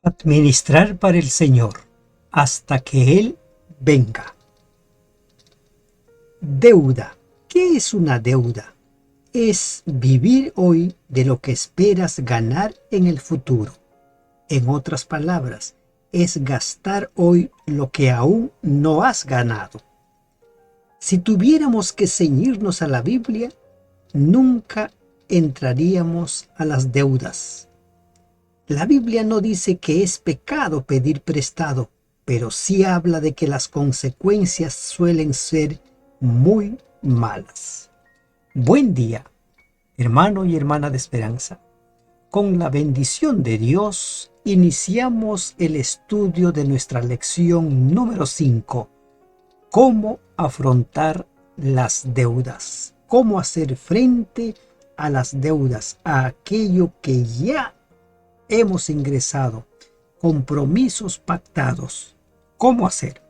Administrar para el Señor hasta que Él venga. Deuda. ¿Qué es una deuda? Es vivir hoy de lo que esperas ganar en el futuro. En otras palabras, es gastar hoy lo que aún no has ganado. Si tuviéramos que ceñirnos a la Biblia, nunca entraríamos a las deudas. La Biblia no dice que es pecado pedir prestado, pero sí habla de que las consecuencias suelen ser muy malas. Buen día, hermano y hermana de esperanza. Con la bendición de Dios, iniciamos el estudio de nuestra lección número 5. ¿Cómo afrontar las deudas? ¿Cómo hacer frente a las deudas? A aquello que ya hemos ingresado, compromisos pactados. ¿Cómo hacer?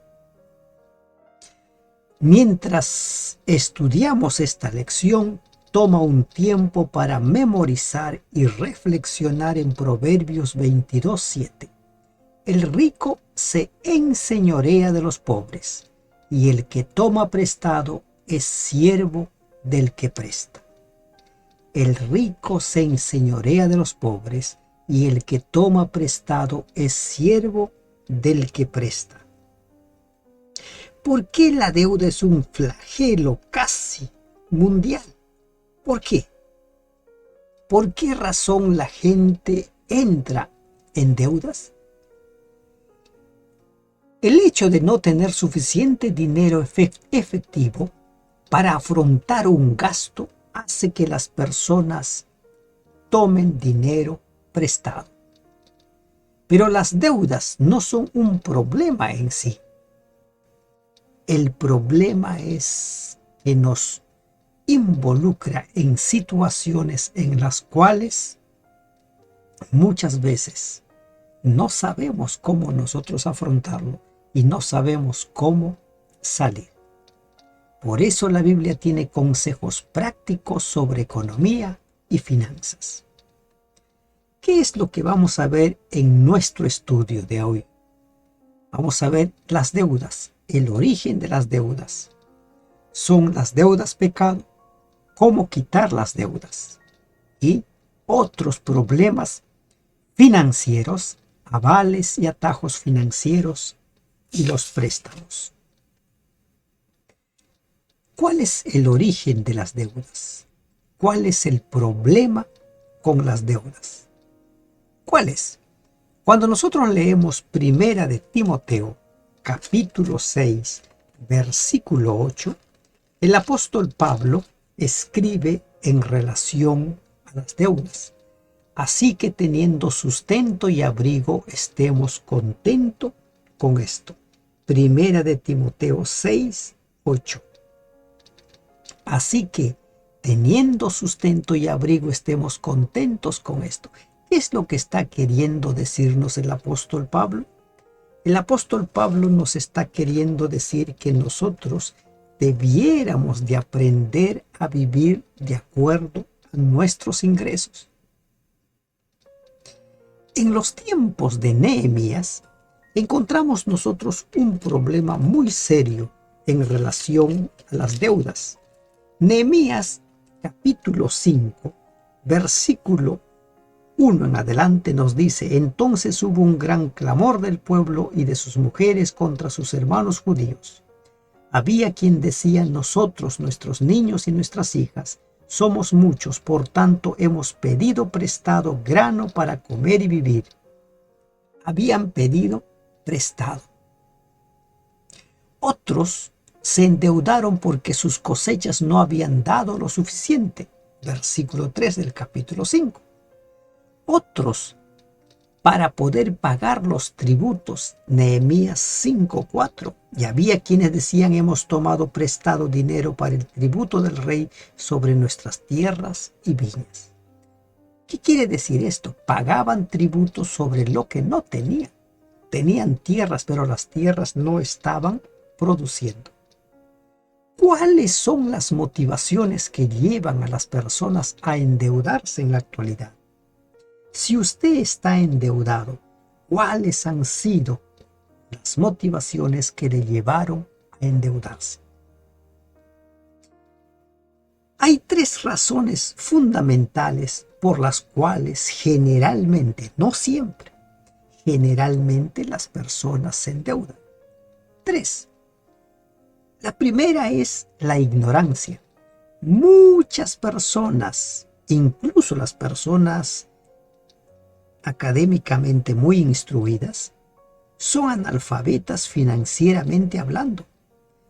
Mientras estudiamos esta lección, toma un tiempo para memorizar y reflexionar en Proverbios 22:7. El rico se enseñorea de los pobres, y el que toma prestado es siervo del que presta. El rico se enseñorea de los pobres, y el que toma prestado es siervo del que presta. ¿Por qué la deuda es un flagelo casi mundial? ¿Por qué? ¿Por qué razón la gente entra en deudas? El hecho de no tener suficiente dinero efectivo para afrontar un gasto hace que las personas tomen dinero prestado. Pero las deudas no son un problema en sí. El problema es que nos involucra en situaciones en las cuales muchas veces no sabemos cómo nosotros afrontarlo y no sabemos cómo salir. Por eso la Biblia tiene consejos prácticos sobre economía y finanzas. ¿Qué es lo que vamos a ver en nuestro estudio de hoy? Vamos a ver las deudas, el origen de las deudas. ¿Son las deudas pecado? ¿Cómo quitar las deudas? Y otros problemas financieros, avales y atajos financieros y los préstamos. ¿Cuál es el origen de las deudas? ¿Cuál es el problema con las deudas? ¿Cuál es? Cuando nosotros leemos Primera de Timoteo, capítulo 6, versículo 8, el apóstol Pablo escribe en relación a las deudas. Así que teniendo sustento y abrigo, estemos contentos con esto. Primera de Timoteo 6, 8. Así que teniendo sustento y abrigo, estemos contentos con esto. ¿Qué es lo que está queriendo decirnos el apóstol Pablo? El apóstol Pablo nos está queriendo decir que nosotros debiéramos de aprender a vivir de acuerdo a nuestros ingresos. En los tiempos de Nehemías encontramos nosotros un problema muy serio en relación a las deudas. Nehemías capítulo 5, versículo 1 en adelante nos dice: entonces hubo un gran clamor del pueblo y de sus mujeres contra sus hermanos judíos. Había quien decía: nosotros, nuestros niños y nuestras hijas, somos muchos, por tanto hemos pedido prestado grano para comer y vivir. Habían pedido prestado. Otros se endeudaron porque sus cosechas no habían dado lo suficiente. Versículo 3 del capítulo 5. Otros para poder pagar los tributos. Nehemías 5:4. Y había quienes decían: hemos tomado prestado dinero para el tributo del rey sobre nuestras tierras y viñas. ¿Qué quiere decir esto? Pagaban tributos sobre lo que no tenían. Tenían tierras, pero las tierras no estaban produciendo. ¿Cuáles son las motivaciones que llevan a las personas a endeudarse en la actualidad? Si usted está endeudado, cuáles han sido las motivaciones que le llevaron a endeudarse. Hay tres razones fundamentales por las cuales generalmente, no siempre, generalmente las personas se endeudan. Tres. La primera es la ignorancia. Muchas personas, incluso las personas académicamente muy instruidas, son analfabetas financieramente hablando.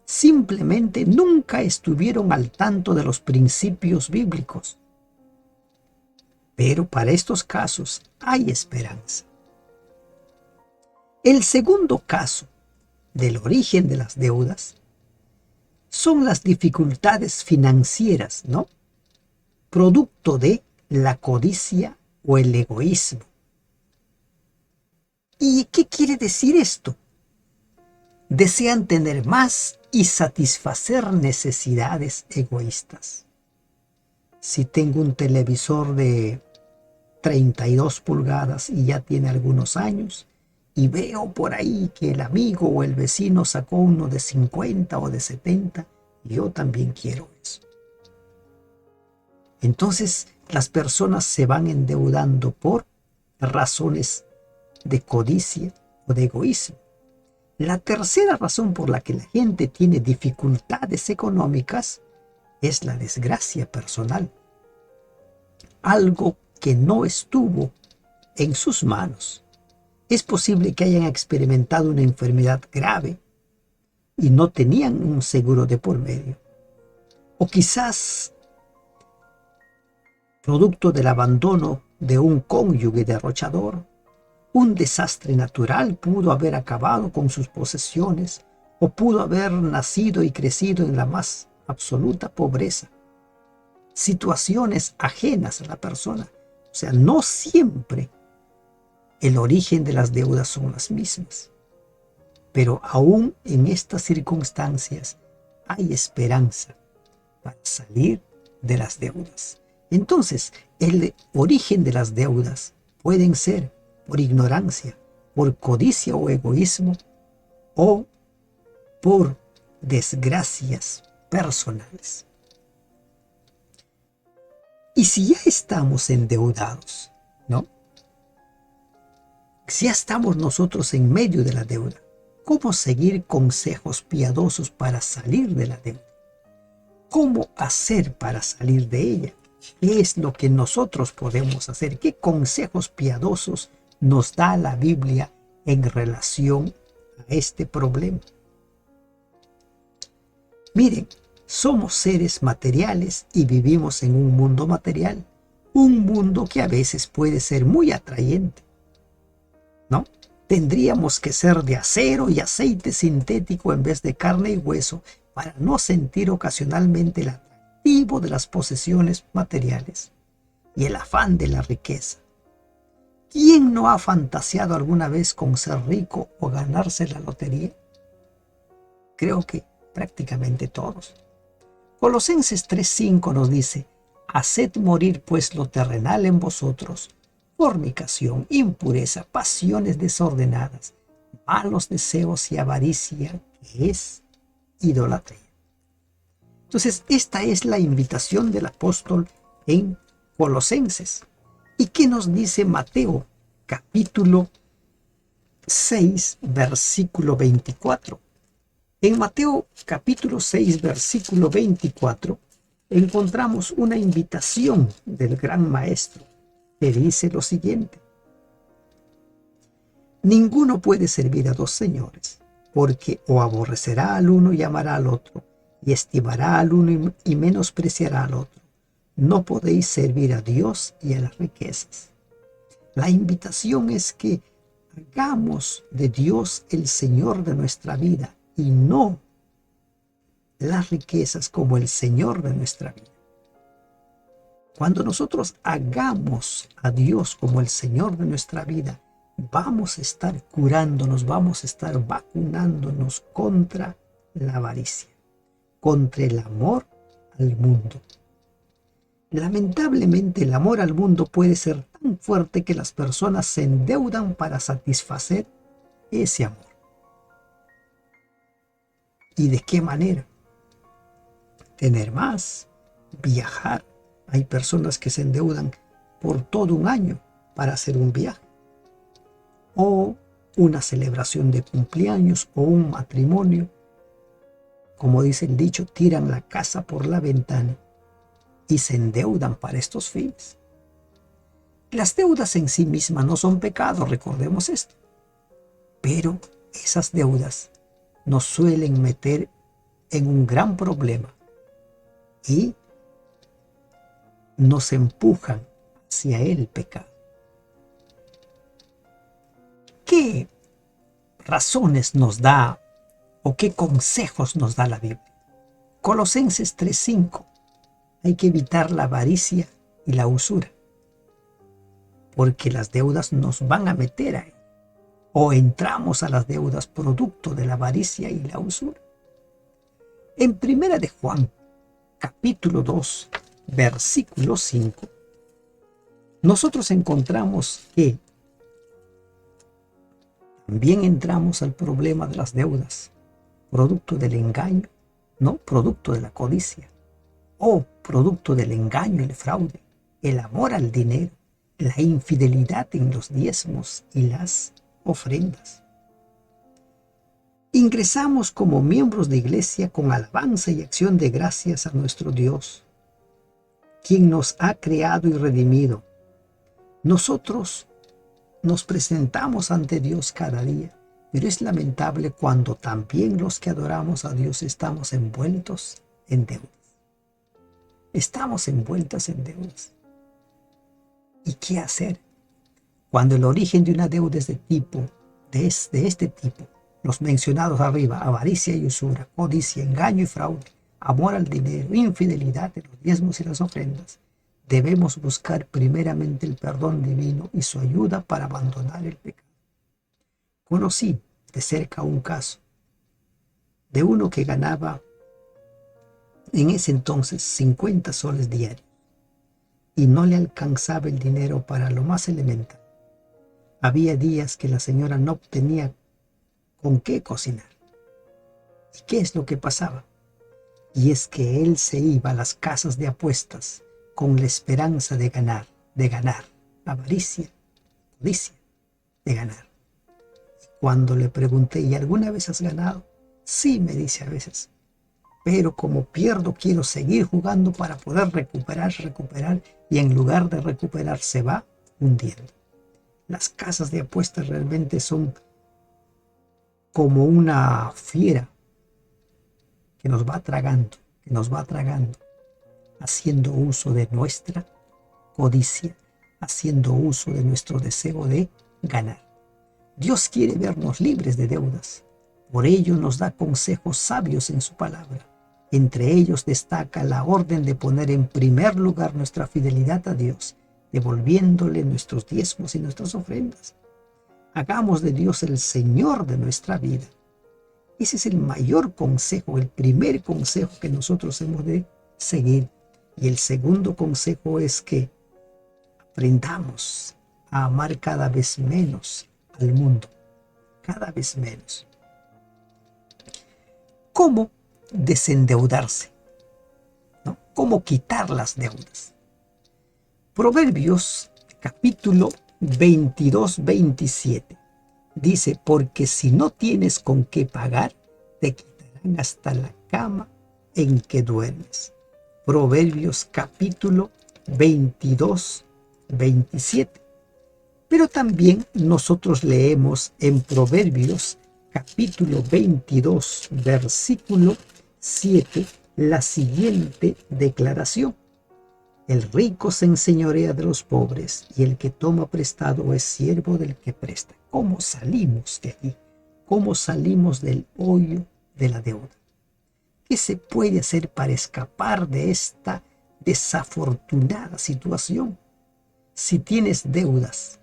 Simplemente nunca estuvieron al tanto de los principios bíblicos. Pero para estos casos hay esperanza. El segundo caso del origen de las deudas son las dificultades financieras, ¿no? Producto de la codicia o el egoísmo. ¿Y qué quiere decir esto? Desean tener más y satisfacer necesidades egoístas. Si tengo un televisor de 32 pulgadas y ya tiene algunos años, y veo por ahí que el amigo o el vecino sacó uno de 50 o de 70, yo también quiero eso. Entonces las personas se van endeudando por razones de codicia o de egoísmo. La tercera razón por la que la gente tiene dificultades económicas es la desgracia personal. Algo que no estuvo en sus manos. Es posible que hayan experimentado una enfermedad grave y no tenían un seguro de por medio. O quizás, producto del abandono de un cónyuge derrochador, un desastre natural pudo haber acabado con sus posesiones o pudo haber nacido y crecido en la más absoluta pobreza. Situaciones ajenas a la persona. O sea, no siempre el origen de las deudas son las mismas. Pero aún en estas circunstancias hay esperanza para salir de las deudas. Entonces, el origen de las deudas pueden ser por ignorancia, por codicia o egoísmo, o por desgracias personales. Y si ya estamos endeudados, ¿no? Si ya estamos nosotros en medio de la deuda, ¿cómo seguir consejos piadosos para salir de la deuda? ¿Cómo hacer para salir de ella? ¿Qué es lo que nosotros podemos hacer? ¿Qué consejos piadosos nos da la Biblia en relación a este problema? Miren, somos seres materiales y vivimos en un mundo material, un mundo que a veces puede ser muy atrayente, ¿no? Tendríamos que ser de acero y aceite sintético en vez de carne y hueso para no sentir ocasionalmente el atractivo de las posesiones materiales y el afán de la riqueza. ¿Quién no ha fantaseado alguna vez con ser rico o ganarse la lotería? Creo que prácticamente todos. Colosenses 3:5 nos dice: haced morir pues lo terrenal en vosotros, fornicación, impureza, pasiones desordenadas, malos deseos y avaricia, que es idolatría. Entonces, esta es la invitación del apóstol en Colosenses. ¿Y qué nos dice Mateo, capítulo 6, versículo 24? En Mateo capítulo 6, versículo 24, encontramos una invitación del gran maestro que dice lo siguiente: ninguno puede servir a dos señores, porque o aborrecerá al uno y amará al otro, y estimará al uno y menospreciará al otro. No podéis servir a Dios y a las riquezas. La invitación es que hagamos de Dios el Señor de nuestra vida y no las riquezas como el Señor de nuestra vida. Cuando nosotros hagamos a Dios como el Señor de nuestra vida, vamos a estar curándonos, vamos a estar vacunándonos contra la avaricia, contra el amor al mundo. Lamentablemente, el amor al mundo puede ser tan fuerte que las personas se endeudan para satisfacer ese amor. ¿Y de qué manera? Tener más, viajar. Hay personas que se endeudan por todo un año para hacer un viaje, o una celebración de cumpleaños, o un matrimonio. Como dice el dicho, tiran la casa por la ventana y se endeudan para estos fines. Las deudas en sí mismas no son pecado, recordemos esto, pero esas deudas nos suelen meter en un gran problema y nos empujan hacia el pecado. ¿Qué razones nos da o qué consejos nos da la Biblia? Colosenses 3:5. Hay que evitar la avaricia y la usura, porque las deudas nos van a meter ahí, o entramos a las deudas producto de la avaricia y la usura. En Primera de Juan, capítulo 2, versículo 5, nosotros encontramos que también entramos al problema de las deudas, producto del engaño, no producto de la codicia, o producto del engaño, el fraude, el amor al dinero, la infidelidad en los diezmos y las ofrendas. Ingresamos como miembros de iglesia con alabanza y acción de gracias a nuestro Dios, quien nos ha creado y redimido. Nosotros nos presentamos ante Dios cada día, pero es lamentable cuando también los que adoramos a Dios estamos envueltos en deudas. Estamos envueltas en deudas. ¿Y qué hacer? Cuando el origen de una deuda es de este tipo, los mencionados arriba, avaricia y usura, codicia, engaño y fraude, amor al dinero, infidelidad en los diezmos y las ofrendas, debemos buscar primeramente el perdón divino y su ayuda para abandonar el pecado. Conocí de cerca un caso de uno que ganaba en ese entonces 50 soles diarios y no le alcanzaba el dinero para lo más elemental. Había días que la señora no tenía con qué cocinar. ¿Y qué es lo que pasaba? Y es que él se iba a las casas de apuestas con la esperanza de ganar, avaricia, codicia, de ganar. Y cuando le pregunté, ¿y alguna vez has ganado? Sí, me dice a veces, pero como pierdo quiero seguir jugando para poder recuperar, y en lugar de recuperar se va hundiendo. Las casas de apuestas realmente son como una fiera que nos va tragando, haciendo uso de nuestra codicia, haciendo uso de nuestro deseo de ganar. Dios quiere vernos libres de deudas. Por ello nos da consejos sabios en su palabra. Entre ellos destaca la orden de poner en primer lugar nuestra fidelidad a Dios, devolviéndole nuestros diezmos y nuestras ofrendas. Hagamos de Dios el Señor de nuestra vida. Ese es el mayor consejo, el primer consejo que nosotros hemos de seguir. Y el segundo consejo es que aprendamos a amar cada vez menos al mundo, cada vez menos. ¿Cómo desendeudarse? ¿No? ¿Cómo quitar las deudas? Proverbios capítulo 22-27 dice, porque si no tienes con qué pagar, te quitarán hasta la cama en que duermes. Proverbios capítulo 22-27. Pero también nosotros leemos en Proverbios capítulo 22, versículo 7, la siguiente declaración. El rico se enseñorea de los pobres, y el que toma prestado es siervo del que presta. ¿Cómo salimos de allí? ¿Cómo salimos del hoyo de la deuda? ¿Qué se puede hacer para escapar de esta desafortunada situación? Si tienes deudas,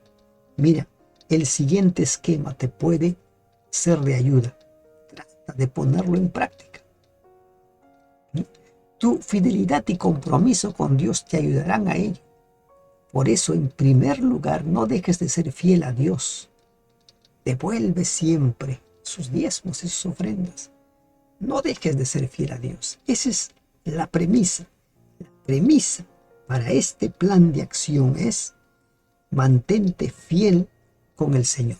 mira, el siguiente esquema te puede ser de ayuda. Trata de ponerlo en práctica. Tu fidelidad y compromiso con Dios te ayudarán a ello. Por eso, en primer lugar, no dejes de ser fiel a Dios. Devuelve siempre sus diezmos y sus ofrendas. No dejes de ser fiel a Dios. Esa es la premisa. La premisa para este plan de acción es: mantente fiel con el Señor.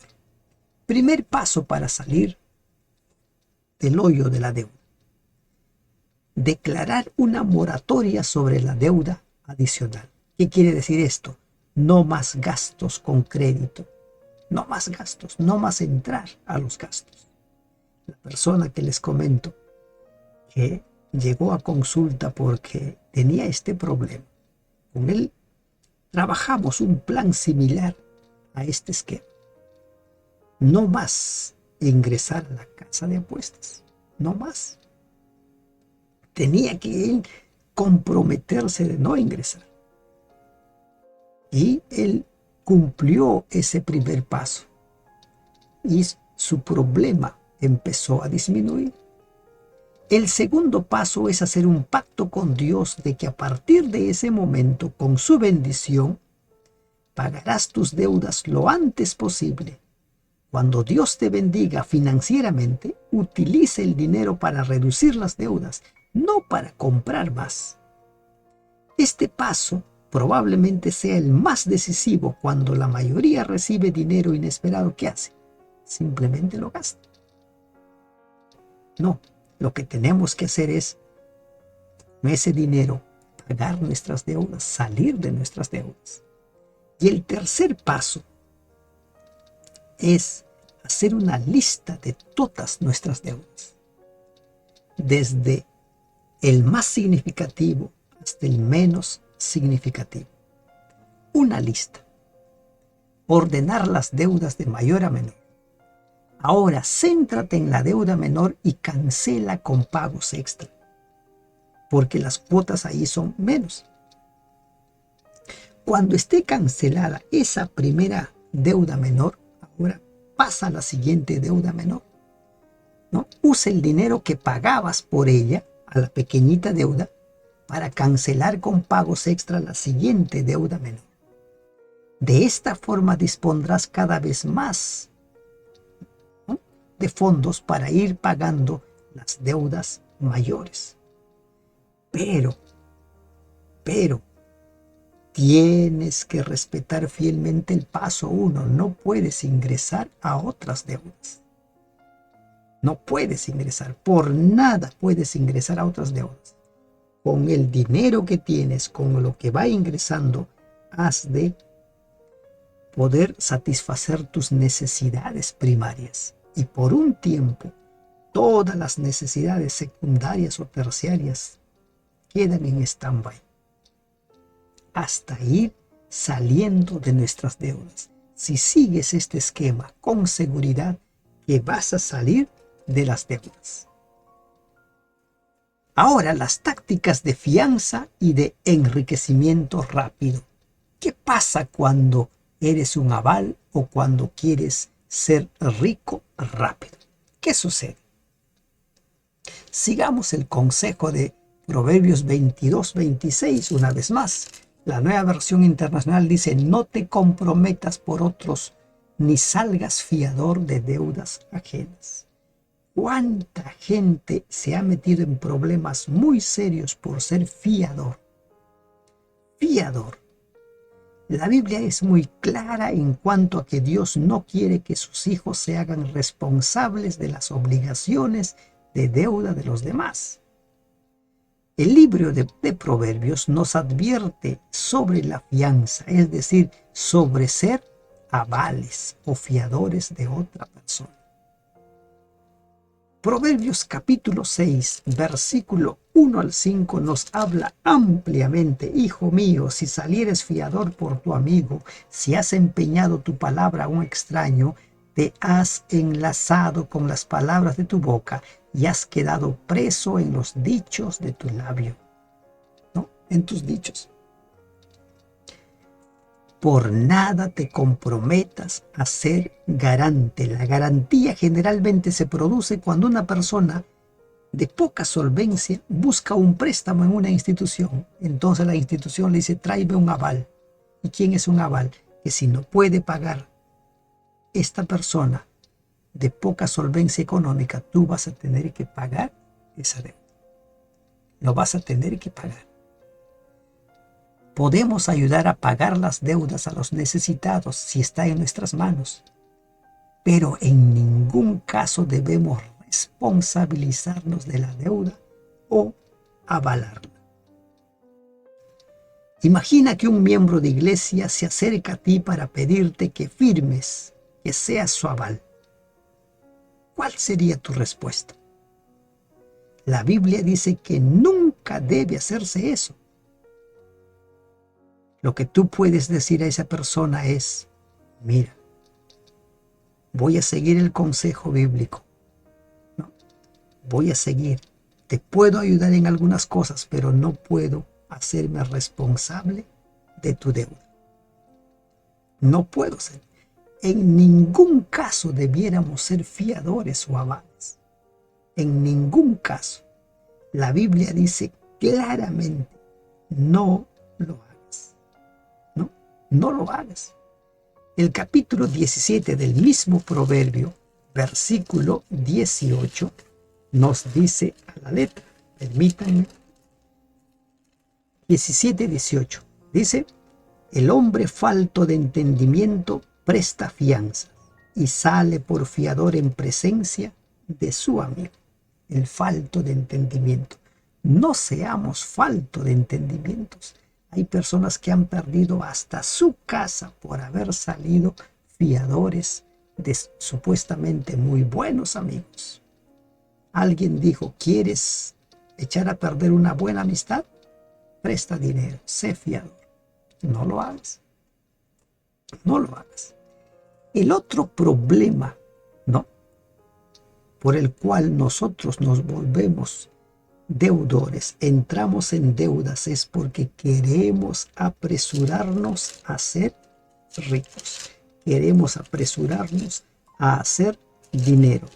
Primer paso para salir del hoyo de la deuda: declarar una moratoria sobre la deuda adicional. ¿Qué quiere decir esto? No más gastos con crédito. No más gastos, no más entrar a los gastos. La persona que les comento que llegó a consulta porque tenía este problema, con él trabajamos un plan similar a este esquema. No más ingresar a la casa de apuestas, no más. Tenía que él comprometerse de no ingresar. Y él cumplió ese primer paso y su problema empezó a disminuir. El segundo paso es hacer un pacto con Dios de que a partir de ese momento, con su bendición, pagarás tus deudas lo antes posible. Cuando Dios te bendiga financieramente, utiliza el dinero para reducir las deudas, no para comprar más. Este paso probablemente sea el más decisivo cuando la mayoría recibe dinero inesperado. ¿Qué hace? Simplemente lo gasta. No, lo que tenemos que hacer es, con ese dinero, pagar nuestras deudas, salir de nuestras deudas. Y el tercer paso es hacer una lista de todas nuestras deudas, desde el más significativo hasta el menos significativo. Una lista. Ordenar las deudas de mayor a menor. Ahora, céntrate en la deuda menor y cancela con pagos extra, porque las cuotas ahí son menos. Cuando esté cancelada esa primera deuda menor, ahora pasa a la siguiente deuda menor, ¿no? Usa el dinero que pagabas por ella, a la pequeñita deuda, para cancelar con pagos extra la siguiente deuda menor. De esta forma dispondrás cada vez más, ¿no?, de fondos para ir pagando las deudas mayores. Pero, tienes que respetar fielmente el paso 1. No puedes ingresar a otras deudas. No puedes ingresar, por nada puedes ingresar a otras deudas. Con el dinero que tienes, con lo que va ingresando, has de poder satisfacer tus necesidades primarias. Y por un tiempo, todas las necesidades secundarias o terciarias quedan en stand-by, hasta ir saliendo de nuestras deudas. Si sigues este esquema, con seguridad que vas a salir de las deudas. Ahora, las tácticas de fianza y de enriquecimiento rápido. ¿Qué pasa cuando eres un aval o cuando quieres ser rico rápido? ¿Qué sucede? Sigamos el consejo de Proverbios 22-26 una vez más. La Nueva Versión Internacional dice: no te comprometas por otros, ni salgas fiador de deudas ajenas. ¿Cuánta gente se ha metido en problemas muy serios por ser fiador? Fiador. La Biblia es muy clara en cuanto a que Dios no quiere que sus hijos se hagan responsables de las obligaciones de deuda de los demás. El libro de Proverbios nos advierte sobre la fianza, es decir, sobre ser avales o fiadores de otra persona. Proverbios capítulo 6, versículo 1 al 5 nos habla ampliamente: hijo mío, si salieres fiador por tu amigo, si has empeñado tu palabra a un extraño, te has enlazado con las palabras de tu boca y has quedado preso en los dichos de tu labio, ¿no? En tus dichos. Por nada te comprometas a ser garante. La garantía generalmente se produce cuando una persona de poca solvencia busca un préstamo en una institución. Entonces la institución le dice, tráeme un aval. ¿Y quién es un aval? Que si no puede pagar esta persona de poca solvencia económica, tú vas a tener que pagar esa deuda. Lo vas a tener que pagar. Podemos ayudar a pagar las deudas a los necesitados si está en nuestras manos, pero en ningún caso debemos responsabilizarnos de la deuda o avalarla. Imagina que un miembro de iglesia se acerca a ti para pedirte que firmes, que seas su aval. ¿Cuál sería tu respuesta? La Biblia dice que nunca debe hacerse eso. Lo que tú puedes decir a esa persona es, mira, voy a seguir el consejo bíblico. ¿No? Voy a seguir. Te puedo ayudar en algunas cosas, pero no puedo hacerme responsable de tu deuda. No puedo ser. En ningún caso debiéramos ser fiadores o avales. En ningún caso. La Biblia dice claramente, no lo hagas. No lo hagas. El capítulo 17 del mismo Proverbio, versículo 18, nos dice a la letra, permítanme, 17-18, dice, el hombre falto de entendimiento presta fianza y sale por fiador en presencia de su amigo. El falto de entendimiento. No seamos falto de entendimientos. Hay personas que han perdido hasta su casa por haber salido fiadores de supuestamente muy buenos amigos. Alguien dijo, ¿quieres echar a perder una buena amistad? Presta dinero, sé fiador. No lo hagas. No lo hagas. El otro problema, ¿no?, por el cual nosotros nos volvemos deudores, entramos en deudas, es porque queremos apresurarnos a ser ricos. Queremos apresurarnos a hacer dinero.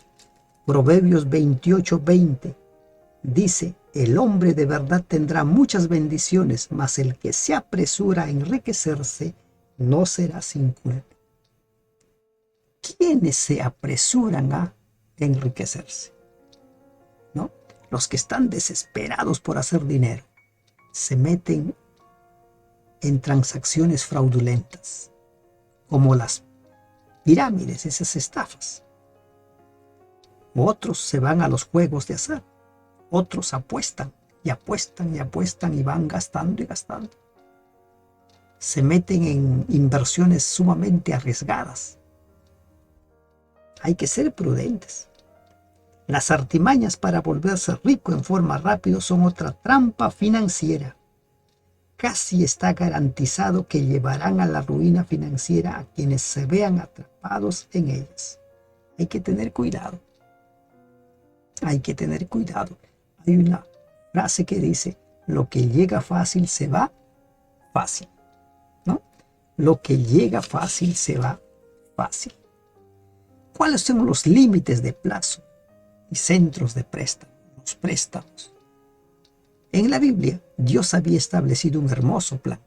Proverbios 28:20 dice, el hombre de verdad tendrá muchas bendiciones, mas el que se apresura a enriquecerse no será sin culpa. ¿Quiénes se apresuran a enriquecerse? ¿No? Los que están desesperados por hacer dinero se meten en transacciones fraudulentas, como las pirámides, esas estafas. Otros se van a los juegos de azar, otros apuestan y apuestan y apuestan y van gastando y gastando. Se meten en inversiones sumamente arriesgadas. Hay que ser prudentes. Las artimañas para volverse rico en forma rápida son otra trampa financiera. Casi está garantizado que llevarán a la ruina financiera a quienes se vean atrapados en ellas. Hay que tener cuidado. Hay que tener cuidado. Hay una frase que dice, lo que llega fácil se va fácil. ¿No? Lo que llega fácil se va fácil. ¿Cuáles son los límites de plazo y centros de préstamo? Los préstamos. En la Biblia, Dios había establecido un hermoso plan.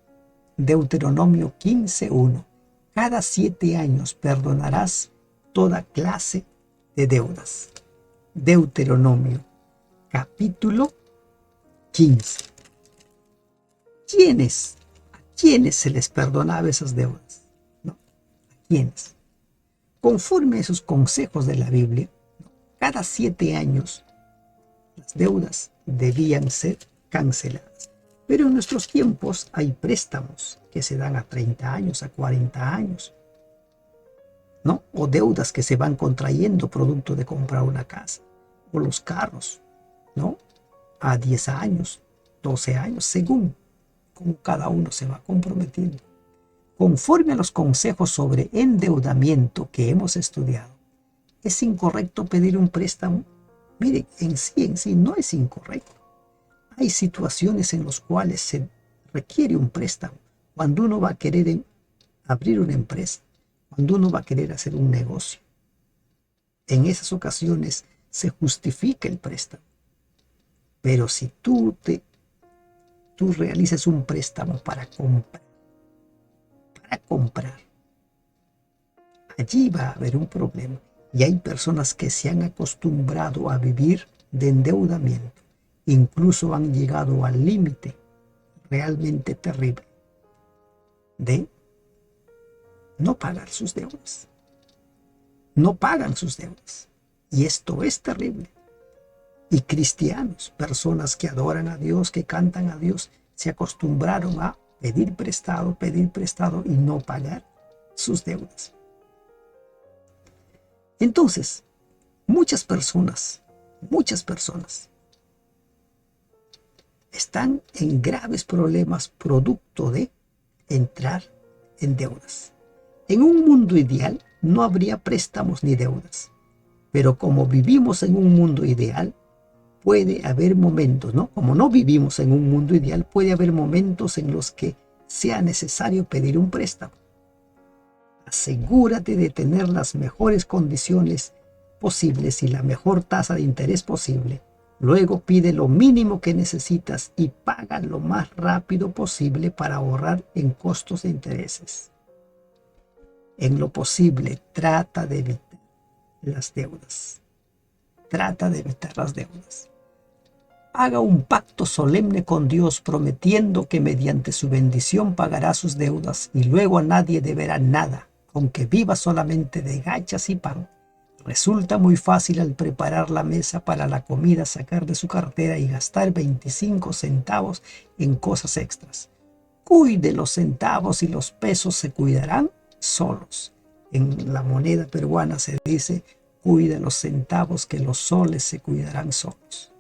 Deuteronomio 15:1. Cada 7 años perdonarás toda clase de deudas. Deuteronomio, capítulo 15. ¿A quiénes se les perdonaba esas deudas? ¿No? ¿A quiénes? Conforme a esos consejos de la Biblia, cada 7 años las deudas debían ser canceladas. Pero en nuestros tiempos hay préstamos que se dan a 30 años, a 40 años, ¿no? O deudas que se van contrayendo producto de comprar una casa, o los carros, ¿no? A 10 años, 12 años, según cómo cada uno se va comprometiendo. Conforme a los consejos sobre endeudamiento que hemos estudiado, ¿es incorrecto pedir un préstamo? Mire, en sí no es incorrecto. Hay situaciones en las cuales se requiere un préstamo. Cuando uno va a querer abrir una empresa, cuando uno va a querer hacer un negocio, en esas ocasiones se justifica el préstamo. Pero si tú realizas un préstamo para comprar, allí va a haber un problema. Y hay personas que se han acostumbrado a vivir de endeudamiento. Incluso han llegado al límite realmente terrible de no pagar sus deudas. No pagan sus deudas. Y esto es terrible. Y cristianos, personas que adoran a Dios, que cantan a Dios, se acostumbraron a pedir prestado y no pagar sus deudas. Entonces, muchas personas están en graves problemas producto de entrar en deudas. En un mundo ideal no habría préstamos ni deudas, pero como vivimos en un mundo ideal, puede haber momentos, ¿no? Como no vivimos en un mundo ideal, puede haber momentos en los que sea necesario pedir un préstamo. Asegúrate de tener las mejores condiciones posibles y la mejor tasa de interés posible. Luego pide lo mínimo que necesitas y paga lo más rápido posible para ahorrar en costos de intereses. En lo posible, trata de evitar las deudas. Haga un pacto solemne con Dios prometiendo que mediante su bendición pagará sus deudas y luego a nadie deberá nada, aunque viva solamente de gachas y pan. Resulta muy fácil al preparar la mesa para la comida sacar de su cartera y gastar 25 centavos en cosas extras. Cuide los centavos y los pesos se cuidarán solos. En la moneda peruana se dice: cuida los centavos que los soles se cuidarán solos.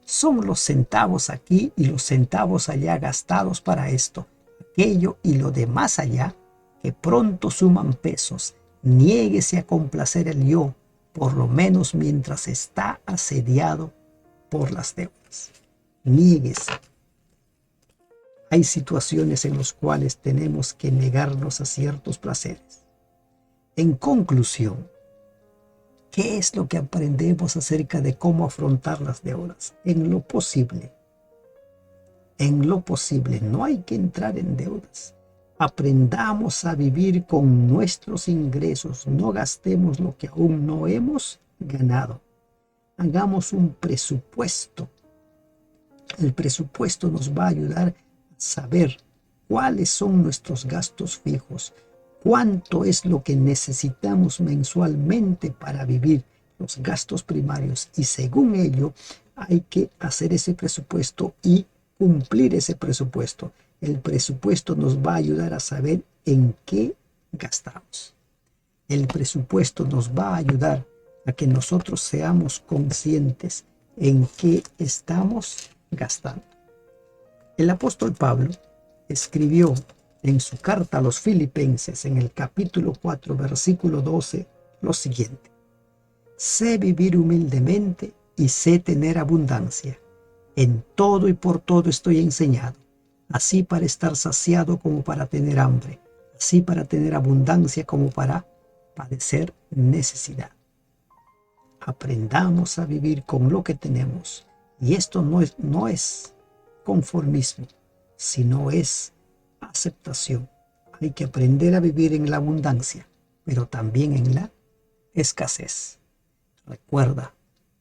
Son los centavos aquí y los centavos allá gastados para esto, aquello y lo demás allá, que pronto suman pesos. Niéguese a complacer el yo, por lo menos mientras está asediado por las deudas. Niéguese. Hay situaciones en las cuales tenemos que negarnos a ciertos placeres. En conclusión, ¿qué es lo que aprendemos acerca de cómo afrontar las deudas? En lo posible, no hay que entrar en deudas. Aprendamos a vivir con nuestros ingresos, no gastemos lo que aún no hemos ganado. Hagamos un presupuesto. El presupuesto nos va a ayudar a saber cuáles son nuestros gastos fijos, cuánto es lo que necesitamos mensualmente para vivir, los gastos primarios, y según ello hay que hacer ese presupuesto y cumplir ese presupuesto. El presupuesto nos va a ayudar a saber en qué gastamos. El presupuesto nos va a ayudar a que nosotros seamos conscientes en qué estamos gastando. El apóstol Pablo escribió en su carta a los Filipenses, en el capítulo 4, versículo 12, lo siguiente: sé vivir humildemente y sé tener abundancia. En todo y por todo estoy enseñado, así para estar saciado como para tener hambre, así para tener abundancia como para padecer necesidad. Aprendamos a vivir con lo que tenemos, y esto no es conformismo, sino es aceptación. Hay que aprender a vivir en la abundancia, pero también en la escasez. Recuerda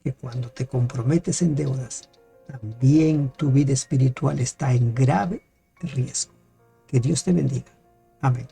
que cuando te comprometes en deudas, también tu vida espiritual está en grave riesgo. Que Dios te bendiga. Amén.